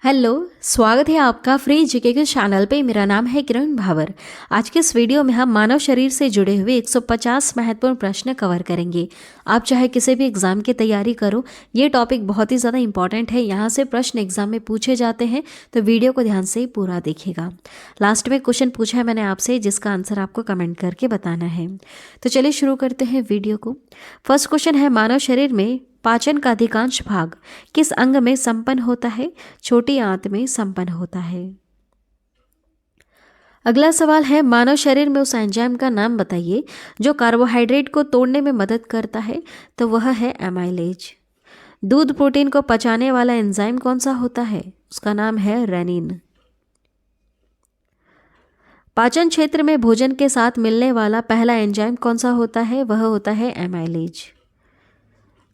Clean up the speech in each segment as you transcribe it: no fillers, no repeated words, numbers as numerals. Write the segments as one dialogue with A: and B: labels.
A: Hello. स्वागत है आपका फ्री जीके के चैनल पे। मेरा नाम है किरण भावर। आज के इस वीडियो में हम मानव शरीर से जुड़े हुए 150 महत्वपूर्ण प्रश्न कवर करेंगे। आप चाहे किसी भी एग्ज़ाम की तैयारी करो, ये टॉपिक बहुत ही ज़्यादा इंपॉर्टेंट है। यहाँ से प्रश्न एग्जाम में पूछे जाते हैं, तो वीडियो को ध्यान से पूरा देखिएगा। लास्ट में क्वेश्चन पूछा है मैंने आपसे, जिसका आंसर आपको कमेंट करके बताना है। तो चलिए शुरू करते हैं वीडियो को। फर्स्ट क्वेश्चन है, मानव शरीर में पाचन का अधिकांश भाग किस अंग में संपन्न होता है? छोटी आंत में संपन्न होता है। अगला सवाल है, मानव शरीर में उस एंजाइम का नाम बताइए जो कार्बोहाइड्रेट को तोड़ने में मदद करता है। तो वह है एमाइलेज। दूध प्रोटीन को पचाने वाला एंजाइम कौन सा होता है? उसका नाम है रेनिन। पाचन क्षेत्र में भोजन के साथ मिलने वाला पहला एंजाइम कौन सा होता है? वह होता है एमाइलेज।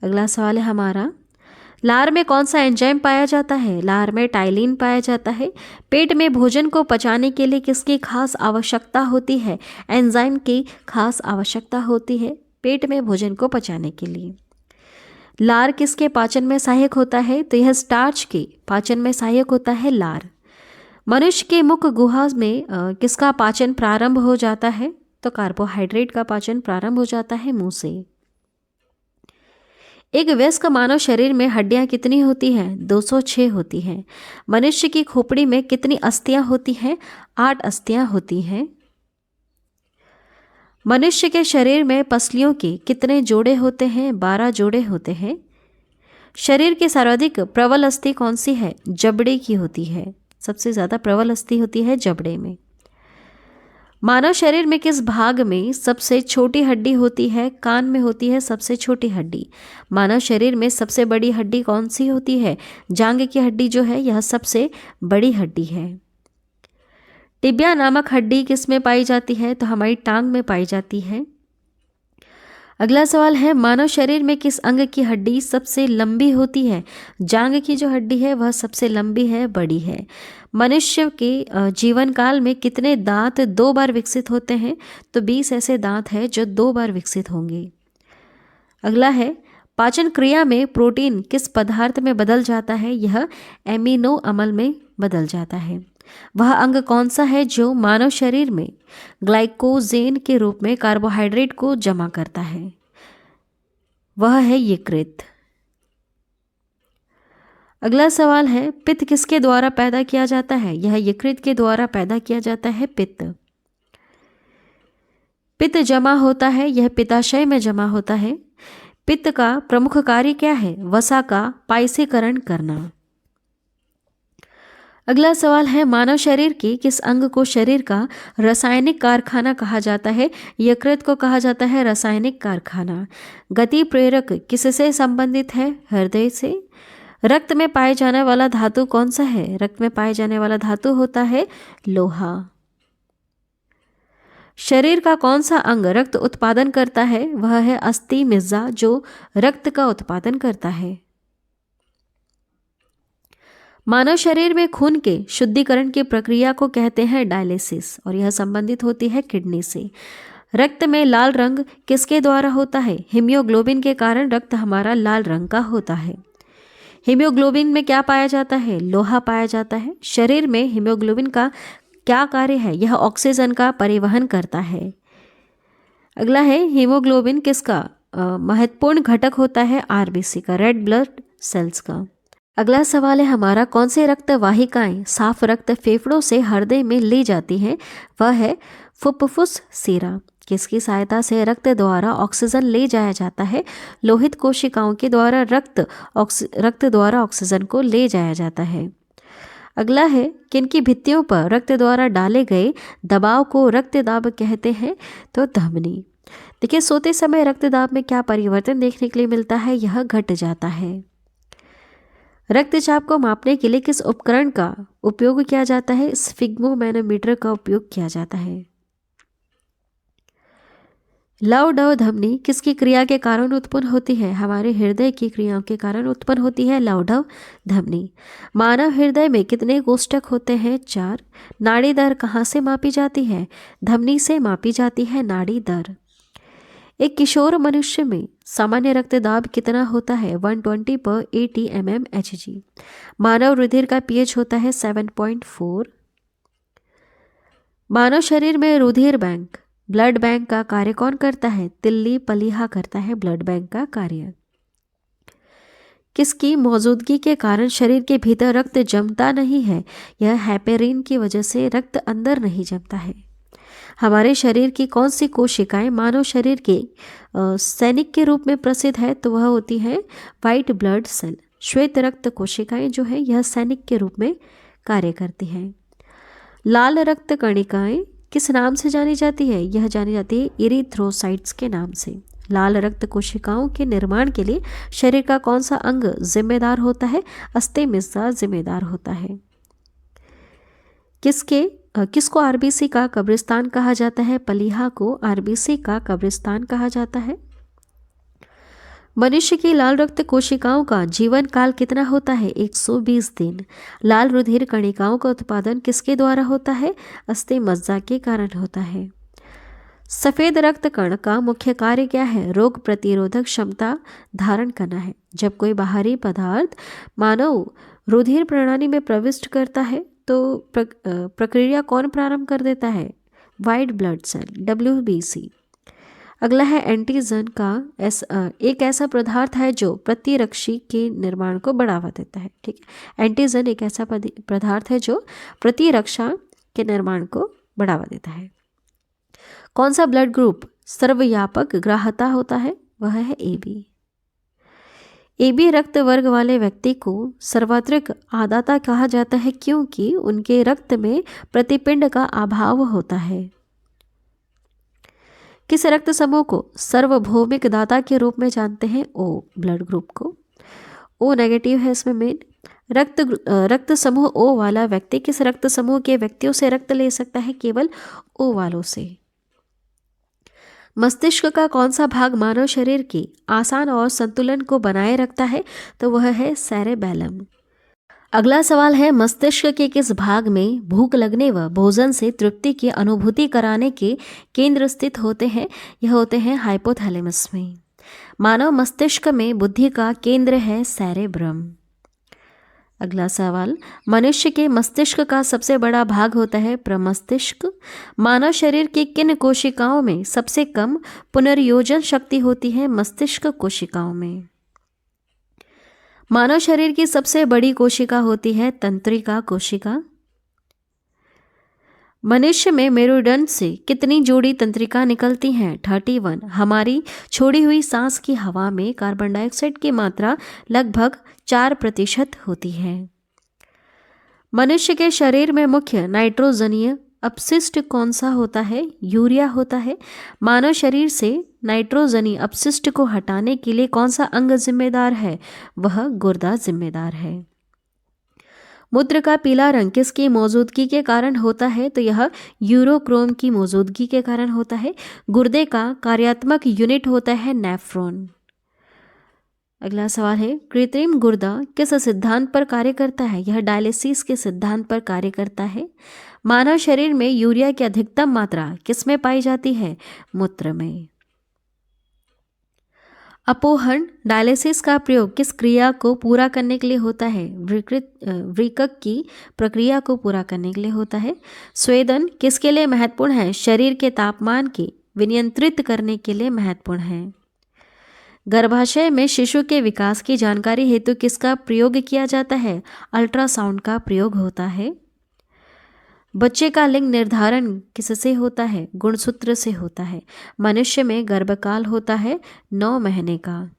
A: अगला सवाल है हमारा, लार में कौन सा एंजाइम पाया जाता है? लार में टाइलिन पाया जाता है। पेट में भोजन को पचाने के लिए किसकी खास आवश्यकता होती है? एंजाइम की खास आवश्यकता होती है पेट में भोजन को पचाने के लिए। लार किसके पाचन में सहायक होता है? तो यह स्टार्च के पाचन में सहायक होता है लार। मनुष्य के मुख गुहा में किसका पाचन प्रारंभ हो जाता है? तो कार्बोहाइड्रेट का पाचन प्रारंभ हो जाता है मुंह से। एक वयस्क मानव शरीर में हड्डियां कितनी होती हैं? 206 होती हैं। मनुष्य की खोपड़ी में कितनी अस्थियां होती हैं? 8 अस्थियां होती हैं। मनुष्य के शरीर में पसलियों के कितने जोड़े होते हैं? 12 जोड़े होते हैं। शरीर की सर्वाधिक प्रबल अस्थि कौन सी है? जबड़े की होती है। सबसे ज़्यादा प्रबल अस्थि होती है जबड़े में। मानव शरीर में किस भाग में सबसे छोटी हड्डी होती है? कान में होती है सबसे छोटी हड्डी। मानव शरीर में सबसे बड़ी हड्डी कौन सी होती है? जांघ की हड्डी जो है, यह सबसे बड़ी हड्डी है। टिबिया नामक हड्डी किस में पाई जाती है? तो हमारी टांग में पाई जाती है। अगला सवाल है, मानव शरीर में किस अंग की हड्डी सबसे लंबी होती है? जांघ की जो हड्डी है वह सबसे लंबी है, बड़ी है। मनुष्य के जीवन काल में कितने दांत 2 बार विकसित होते हैं? तो 20 ऐसे दांत हैं जो 2 बार विकसित होंगे। अगला है, पाचन क्रिया में प्रोटीन किस पदार्थ में बदल जाता है? यह एमिनो अम्ल में बदल जाता है। वह अंग कौन सा है जो मानव शरीर में ग्लाइकोजेन के रूप में कार्बोहाइड्रेट को जमा करता है? वह है यकृत। अगला सवाल है, पित्त किसके द्वारा पैदा किया जाता है? यह यकृत के द्वारा पैदा किया जाता है पित्त। पित्त जमा होता है, यह पित्ताशय में जमा होता है। पित्त का प्रमुख कार्य क्या है? वसा का पायसीकरण करना। अगला सवाल है, मानव शरीर के किस अंग को शरीर का रासायनिक कारखाना कहा जाता है? यकृत को कहा जाता है रासायनिक कारखाना। गति प्रेरक किससे संबंधित है? हृदय से। रक्त में पाए जाने वाला धातु कौन सा है? रक्त में पाए जाने वाला धातु होता है लोहा। शरीर का कौन सा अंग रक्त उत्पादन करता है? वह है अस्थि मज्जा, जो रक्त का उत्पादन करता है। मानव शरीर में खून के शुद्धिकरण की प्रक्रिया को कहते हैं डायलिसिस, और यह संबंधित होती है किडनी से। रक्त में लाल रंग किसके द्वारा होता है? हीमोग्लोबिन के कारण रक्त हमारा लाल रंग का होता है। हीमोग्लोबिन में क्या पाया जाता है? लोहा पाया जाता है। शरीर में हीमोग्लोबिन का क्या कार्य है? यह ऑक्सीजन का परिवहन करता है। अगला है, हीमोग्लोबिन किसका महत्वपूर्ण घटक होता है? आरबीसी का, रेड ब्लड सेल्स का। अगला सवाल है हमारा, कौन से रक्त वाहिकाएं साफ रक्त फेफड़ों से हृदय में ले जाती हैं? वह है फुफ्फुस सिरा। किसकी सहायता से रक्त द्वारा ऑक्सीजन ले जाया जाता है? लोहित कोशिकाओं के द्वारा रक्त द्वारा ऑक्सीजन को ले जाया जाता है। अगला है, किनकी भित्तियों पर रक्त द्वारा डाले गए दबाव को रक्त दाब कहते हैं? तो धमनी। देखिए, सोते समय रक्त दाब में क्या परिवर्तन देखने के लिए मिलता है? यह घट जाता है। रक्तचाप को मापने के लिए किस उपकरण का उपयोग किया जाता है? स्फिग्मोमैनोमीटर का उपयोग किया जाता है। लव डव धमनी किसकी क्रिया के कारण उत्पन्न होती है? हमारे हृदय की क्रियाओं के कारण उत्पन्न होती है लव डव धमनी। मानव हृदय में कितने कोष्ठक होते हैं? 4। नाड़ी दर कहाँ से मापी जाती है? धमनी से मापी जाती है नाड़ी दर। एक किशोर मनुष्य में सामान्य रक्तदाब कितना होता है? 120/80 mmHg। मानव रुधिर का pH होता है 7.4। मानव शरीर में रुधिर बैंक, ब्लड बैंक का कार्य कौन करता है? तिल्ली पलीहा करता है ब्लड बैंक का कार्य। किसकी मौजूदगी के कारण शरीर के भीतर रक्त जमता नहीं है? यह हेपेरिन की वजह से रक्त अंदर नहीं जमता है। हमारे शरीर की कौन सी कोशिकाएं मानव शरीर के सैनिक के रूप में प्रसिद्ध है? तो वह होती है वाइट ब्लड सेल। श्वेत रक्त कोशिकाएं जो है यह सैनिक के रूप में कार्य करती हैं। लाल रक्त कणिकाएं किस नाम से जानी जाती है? यह जानी जाती है इरिथ्रोसाइट्स के नाम से। लाल रक्त कोशिकाओं के निर्माण के लिए शरीर का कौन सा अंग जिम्मेदार होता है? अस्थिमज्जा जिम्मेदार होता है। किसको आरबीसी का कब्रिस्तान कहा जाता है? पलीहा को आरबीसी का कब्रिस्तान कहा जाता है। मनुष्य की लाल रक्त कोशिकाओं का जीवन काल कितना होता है? 120 दिन। लाल रुधिर कणिकाओं का उत्पादन किसके द्वारा होता है? अस्थिमज्जा के कारण होता है। सफ़ेद रक्त कण का मुख्य कार्य क्या है? रोग प्रतिरोधक क्षमता धारण करना है। जब कोई बाहरी पदार्थ मानव रुधिर प्रणाली में प्रविष्ट करता है तो प्रक्रिया कौन प्रारंभ कर देता है? White blood cell, WBC। अगला है एंटीजन का एक ऐसा पदार्थ है जो प्रतिरक्षी के निर्माण को बढ़ावा देता है। ठीक है, एंटीजन एक ऐसा पदार्थ है जो प्रतिरक्षा के निर्माण को बढ़ावा देता है। कौन सा ब्लड ग्रुप सर्वव्यापक ग्राह्यता होता है? वह है AB। AB रक्त वर्ग वाले व्यक्ति को सर्वाधिक आदाता कहा जाता है क्योंकि उनके रक्त में प्रतिपिंड का अभाव होता है। किस रक्त समूह को सार्वभौमिक दाता के रूप में जानते हैं? O ब्लड ग्रुप को। O नेगेटिव है इसमें मेन। रक्त समूह O वाला व्यक्ति किस रक्त समूह के व्यक्तियों से रक्त ले सकता है? केवल O वालों से। मस्तिष्क का कौन सा भाग मानव शरीर के आसान और संतुलन को बनाए रखता है? तो वह है सेरेबेलम। अगला सवाल है मस्तिष्क के किस भाग में भूख लगने व भोजन से तृप्ति की अनुभूति कराने के केंद्र स्थित होते हैं? यह होते हैं हाइपोथैलेमस में। मानव मस्तिष्क में बुद्धि का केंद्र है सेरेब्रम। अगला सवाल, मनुष्य के मस्तिष्क का सबसे बड़ा भाग होता है प्रमस्तिष्क। मानव शरीर की किन कोशिकाओं में सबसे कम पुनर्योजन शक्ति होती है? मस्तिष्क कोशिकाओं में। मानव शरीर की सबसे बड़ी कोशिका होती है तंत्रिका कोशिका। मनुष्य में मेरुदंड से कितनी जोड़ी तंत्रिका निकलती हैं? 31। हमारी छोड़ी हुई सांस की हवा में कार्बन डाइऑक्साइड की मात्रा लगभग 4% होती है। मनुष्य के शरीर में मुख्य नाइट्रोजनीय अपशिष्ट कौन सा होता है? यूरिया होता है। मानव शरीर से नाइट्रोजनी अपशिष्ट को हटाने के लिए कौन सा अंग जिम्मेदार है? वह गुर्दा जिम्मेदार है। मूत्र का पीला रंग किसकी मौजूदगी के कारण होता है? तो यह यूरोक्रोम की मौजूदगी के कारण होता है। गुर्दे का कार्यात्मक यूनिट होता है नेफ्रॉन। अगला सवाल है कृत्रिम गुर्दा किस सिद्धांत पर कार्य करता है? यह डायलिसिस के सिद्धांत पर कार्य करता है। मानव शरीर में यूरिया की अधिकतम मात्रा किसमें पाई जाती है? मूत्र में। अपोहन डायलिसिस का प्रयोग किस क्रिया को पूरा करने के लिए होता है? वृक्क की प्रक्रिया को पूरा करने के लिए होता है। स्वेदन किसके लिए महत्वपूर्ण है? शरीर के तापमान के विनियंत्रित करने के लिए महत्वपूर्ण है। गर्भाशय में शिशु के विकास की जानकारी हेतु किसका प्रयोग किया जाता है? अल्ट्रासाउंड का प्रयोग होता है। बच्चे का लिंग निर्धारण किससे होता है? गुणसूत्र से होता है। मनुष्य में गर्भकाल होता है 9 महीने का।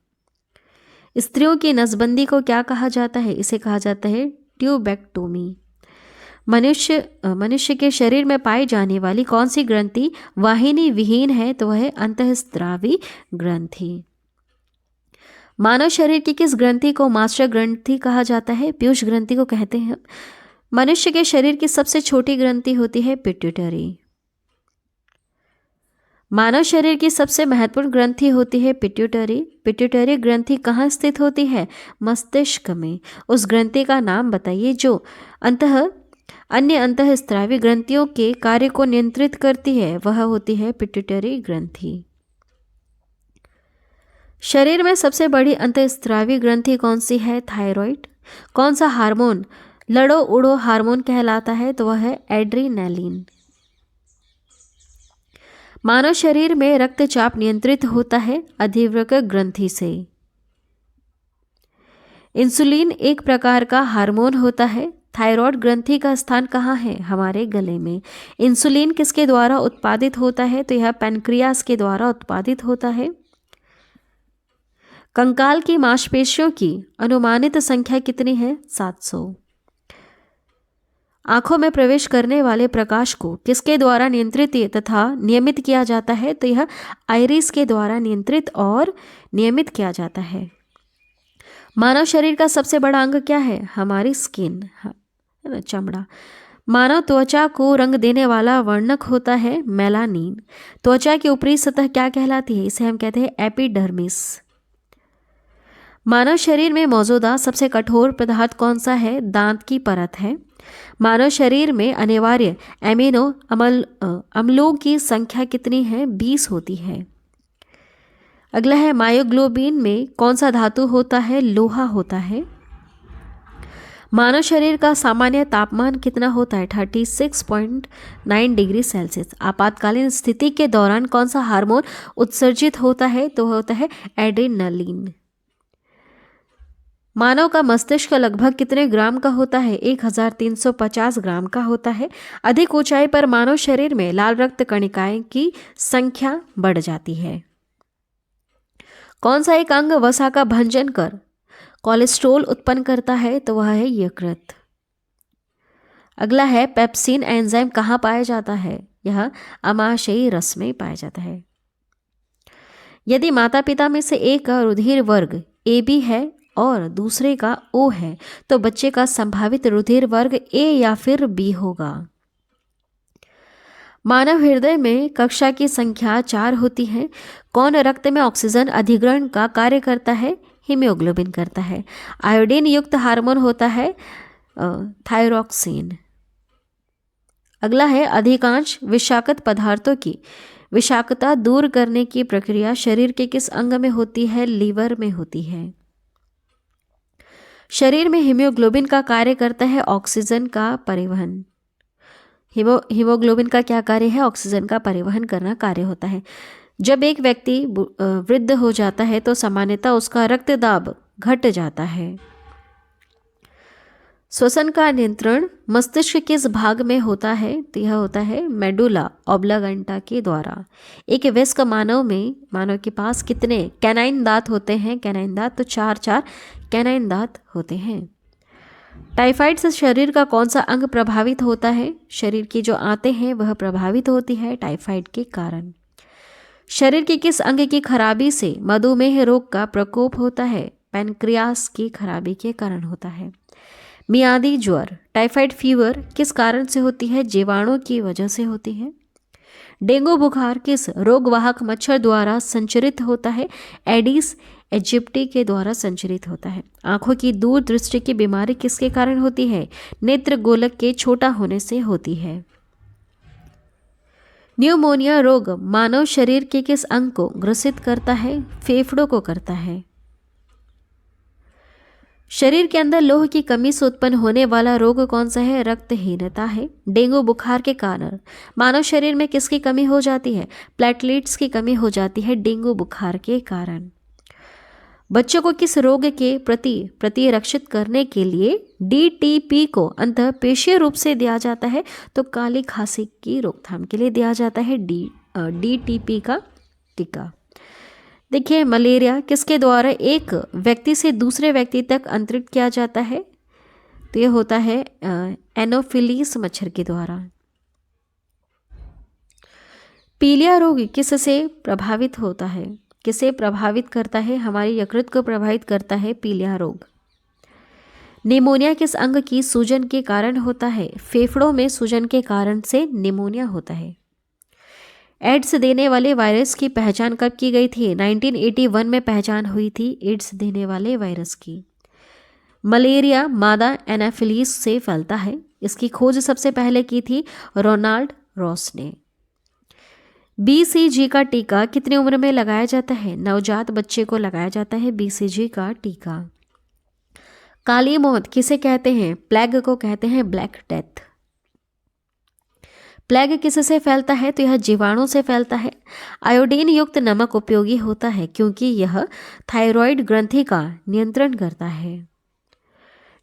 A: स्त्रियों की नसबंदी को क्या कहा जाता है? इसे कहा जाता है ट्यूबेक्टोमी। मनुष्य के शरीर में पाई जाने वाली कौन सी ग्रंथि वाहिनी विहीन है? तो वह है अंतःस्रावी ग्रंथि। मानव शरीर की किस ग्रंथि को मास्टर ग्रंथि कहा जाता है? पीयूष ग्रंथि को कहते हैं। मनुष्य के शरीर की सबसे छोटी ग्रंथि होती है पिट्यूटरी। मानव शरीर की सबसे महत्वपूर्ण ग्रंथि होती है पिट्यूटरी। पिट्यूटरी ग्रंथि कहाँ स्थित होती है? मस्तिष्क में। उस ग्रंथि का नाम बताइए जो अन्य अंतःस्रावी ग्रंथियों के कार्य को नियंत्रित करती है। वह होती है पिट्यूटरी ग्रंथि। शरीर में सबसे बड़ी अंतःस्रावी ग्रंथि कौन सी है? थायराइड। कौन सा हार्मोन लड़ो उड़ो हार्मोन कहलाता है? तो वह है एड्रीनलिन। मानव शरीर में रक्तचाप नियंत्रित होता है अधिवृक्क ग्रंथि से। इंसुलिन एक प्रकार का हार्मोन होता है। थायराइड ग्रंथि का स्थान कहाँ है? हमारे गले में। इंसुलिन किसके द्वारा उत्पादित होता है? तो यह पैनक्रियास के द्वारा उत्पादित होता है। कंकाल की मांसपेशियों की अनुमानित संख्या कितनी है? 700। आंखों में प्रवेश करने वाले प्रकाश को किसके द्वारा नियंत्रित तथा नियमित किया जाता है? तो यह आइरिस के द्वारा नियंत्रित और नियमित किया जाता है। मानव शरीर का सबसे बड़ा अंग क्या है? हमारी स्किन, है ना, चमड़ा। मानव त्वचा को रंग देने वाला वर्णक होता है मेलानिन। त्वचा की ऊपरी सतह क्या कहलाती है? इसे हम कहते हैं एपिडर्मिस। मानव शरीर में मौजूदा सबसे कठोर पदार्थ कौन सा है? दांत की परत है। मानव शरीर में अनिवार्य एमिनो अम्लों की संख्या कितनी है? 20 होती है। अगला है मायोग्लोबिन में कौन सा धातु होता है? लोहा होता है। मानव शरीर का सामान्य तापमान कितना होता है? 36.9 डिग्री सेल्सियस। आपातकालीन स्थिति के दौरान कौन सा हार्मोन उत्सर्जित होता है? तो होता है एड्रेनलिन। मानव का मस्तिष्क लगभग कितने ग्राम का होता है? 1350 ग्राम का होता है। अधिक ऊंचाई पर मानव शरीर में लाल रक्त कणिकाएं की संख्या बढ़ जाती है। कौन सा एक अंग वसा का भंजन कर कोलेस्ट्रॉल उत्पन्न करता है? तो वह है यकृत। अगला है पेप्सिन एंजाइम कहाँ पाया जाता है? यह अमाशयी रस में पाया जाता है। यदि माता पिता में से एक का रुधिर वर्ग AB है और दूसरे का O है तो बच्चे का संभावित रुधिर वर्ग A या फिर B होगा। मानव हृदय में कक्षा की संख्या 4 होती है। कौन रक्त में ऑक्सीजन अधिग्रहण का कार्य करता है? हीमोग्लोबिन करता है। आयोडीन युक्त हार्मोन होता है थायरोक्सिन। अगला है अधिकांश विषाक्त पदार्थों की विषाक्तता दूर करने की प्रक्रिया शरीर के किस अंग में होती है? लीवर में होती है। शरीर में हीमोग्लोबिन का कार्य करता है ऑक्सीजन का परिवहन। हीमोग्लोबिन का क्या कार्य है? ऑक्सीजन का परिवहन करना कार्य होता है। जब एक व्यक्ति वृद्ध हो जाता है तो सामान्यतः उसका रक्तदाब घट जाता है। श्वसन का नियंत्रण मस्तिष्क किस भाग में होता है? तो यह होता है मेडुला ऑब्लांगेटा के द्वारा। एक वयस्क मानव के पास कितने कैनाइन दांत होते हैं? कैनाइन दांत तो 4 कैनाइन दांत होते हैं। टाइफाइड से शरीर का कौन सा अंग प्रभावित होता है? शरीर की जो आंतें हैं वह प्रभावित होती है टाइफाइड के कारण। शरीर के किस अंग की खराबी से मधुमेह रोग का प्रकोप होता है? पैनक्रियास की खराबी के कारण होता है। मियादी ज्वर टाइफाइड फीवर किस कारण से होती है? जीवाणु की वजह से होती है। डेंगू बुखार किस रोगवाहक मच्छर द्वारा संचरित होता है? एडिस एजिप्टी के द्वारा संचरित होता है। आंखों की दूर दृष्टि की बीमारी किसके कारण होती है? नेत्र गोलक के छोटा होने से होती है। न्यूमोनिया रोग मानव शरीर के किस अंग को ग्रसित करता है? फेफड़ों को करता है। शरीर के अंदर लोह की कमी से उत्पन्न होने वाला रोग कौन सा है? रक्तहीनता है। डेंगू बुखार के कारण मानव शरीर में किसकी कमी हो जाती है? प्लेटलेट्स की कमी हो जाती है डेंगू बुखार के कारण। बच्चों को किस रोग के प्रति प्रतिरक्षित करने के लिए DTP को अंतःपेशीय रूप से दिया जाता है? तो काली खांसी की रोकथाम के लिए दिया जाता है DTP का टीका। देखिए मलेरिया किसके द्वारा एक व्यक्ति से दूसरे व्यक्ति तक अंतरित किया जाता है? तो यह होता है एनोफिलीस मच्छर के द्वारा। पीलिया रोग किससे प्रभावित होता है? किसे प्रभावित करता है? हमारी यकृत को प्रभावित करता है पीलिया रोग। निमोनिया किस अंग की सूजन के कारण होता है? फेफड़ों में सूजन के कारण से निमोनिया होता है। एड्स देने वाले वायरस की पहचान कब की गई थी? 1981 में पहचान हुई थी एड्स देने वाले वायरस की। मलेरिया मादा एनाफिलीस से फैलता है। इसकी खोज सबसे पहले की थी रोनाल्ड रॉस ने। BCG का टीका कितनी उम्र में लगाया जाता है? नवजात बच्चे को लगाया जाता है BCG का टीका। काली मौत किसे कहते हैं? प्लेग को कहते हैं ब्लैक डेथ। प्लेग किससे फैलता है? तो यह जीवाणु से फैलता है। आयोडीन युक्त नमक उपयोगी होता है क्योंकि यह थायराइड ग्रंथि का नियंत्रण करता है।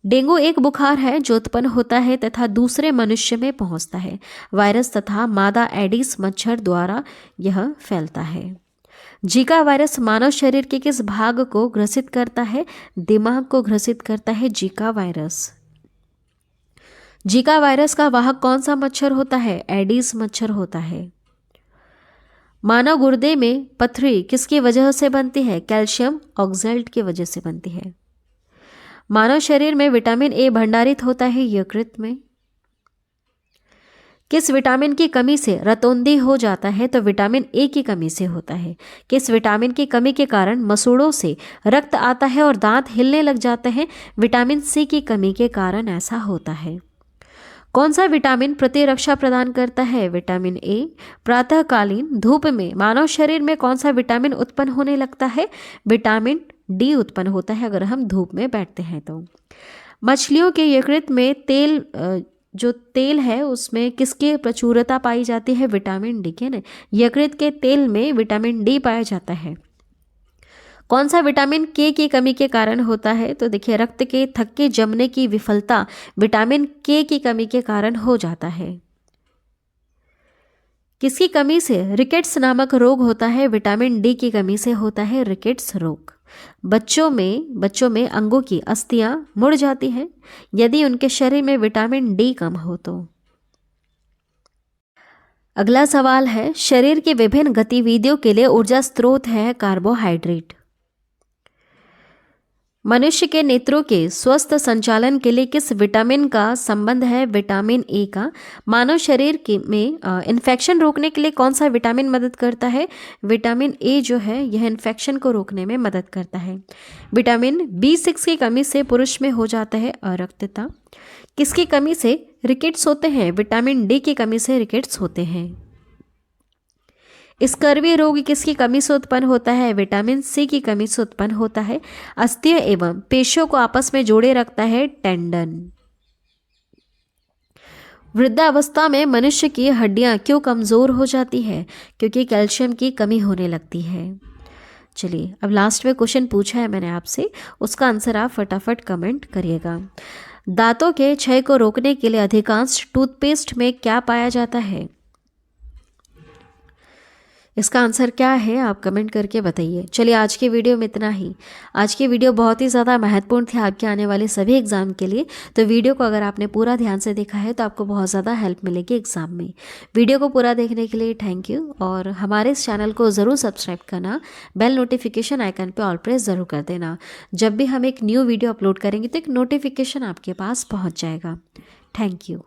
A: डेंगू एक बुखार है जो उत्पन्न होता है तथा दूसरे मनुष्य में पहुंचता है। वायरस तथा मादा एडिस मच्छर द्वारा यह फैलता है। जीका वायरस मानव शरीर के किस भाग को ग्रसित करता है? दिमाग को ग्रसित करता है जीका वायरस। जीका वायरस का वाहक कौन सा मच्छर होता है? एडिस मच्छर होता है। मानव गुर्दे में पथरी किसकी वजह से बनती है? कैल्शियम ऑक्सैल्ट की वजह से बनती है। मानव शरीर में विटामिन ए भंडारित होता है यकृत में। किस विटामिन की कमी से रतौंधी हो जाता है? तो विटामिन ए की कमी से होता है। किस विटामिन की कमी के कारण मसूड़ों से रक्त आता है और दांत हिलने लग जाते हैं? विटामिन सी की कमी के कारण ऐसा होता है। कौन सा विटामिन प्रतिरक्षा प्रदान करता है? Vitamin A. प्रातःकालीन धूप में मानव शरीर में कौन सा विटामिन उत्पन्न होने लगता है? विटामिन डी उत्पन्न होता है अगर हम धूप में बैठते हैं तो। मछलियों के यकृत में तेल जो तेल है उसमें किसकी प्रचुरता पाई जाती है? विटामिन डी के ना। यकृत के तेल में विटामिन डी पाया जाता है। कौन सा विटामिन के की कमी के कारण होता है? तो देखिए रक्त के थक्के जमने की विफलता विटामिन के की कमी के कारण हो जाता है। किसकी कमी से रिकेट्स नामक रोग होता है? विटामिन डी की कमी से होता है रिकेट्स रोग। बच्चों में अंगों की अस्थियां मुड़ जाती हैं यदि उनके शरीर में विटामिन डी कम हो तो। अगला सवाल है, शरीर की विभिन्न गतिविधियों के लिए ऊर्जा स्रोत है कार्बोहाइड्रेट। मनुष्य के नेत्रों के स्वस्थ संचालन के लिए किस विटामिन का संबंध है? विटामिन ए का। मानव शरीर में इन्फेक्शन रोकने के लिए कौन सा विटामिन मदद करता है? विटामिन ए जो है यह इन्फेक्शन को रोकने में मदद करता है। विटामिन B6 की कमी से पुरुष में हो जाता है अरक्तता। किसकी कमी से रिकेट्स होते हैं? विटामिन डी की कमी से रिकेट्स होते हैं। स्कर्वी रोग किसकी कमी से उत्पन्न होता है? विटामिन सी की कमी से उत्पन्न होता है। अस्थियां एवं पेशियों को आपस में जोड़े रखता है टेंडन। वृद्धावस्था में मनुष्य की हड्डियां क्यों कमजोर हो जाती है? क्योंकि कैल्शियम की कमी होने लगती है। चलिए अब लास्ट में क्वेश्चन पूछा है मैंने आपसे, उसका आंसर आप फटाफट कमेंट करिएगा। दांतों के क्षय को रोकने के लिए अधिकांश टूथपेस्ट में क्या पाया जाता है? इसका आंसर क्या है आप कमेंट करके बताइए। चलिए आज के वीडियो में इतना ही। आज की वीडियो बहुत ही ज़्यादा महत्वपूर्ण थी आपके आने वाले सभी एग्जाम के लिए, तो वीडियो को अगर आपने पूरा ध्यान से देखा है तो आपको बहुत ज़्यादा हेल्प मिलेगी एग्जाम में। वीडियो को पूरा देखने के लिए थैंक यू, और हमारे इस चैनल को ज़रूर सब्सक्राइब करना, बेल नोटिफिकेशन आइकन पर ऑल प्रेस ज़रूर कर देना। जब भी हम एक न्यू वीडियो अपलोड करेंगे तो एक नोटिफिकेशन आपके पास पहुँच जाएगा। Thank you.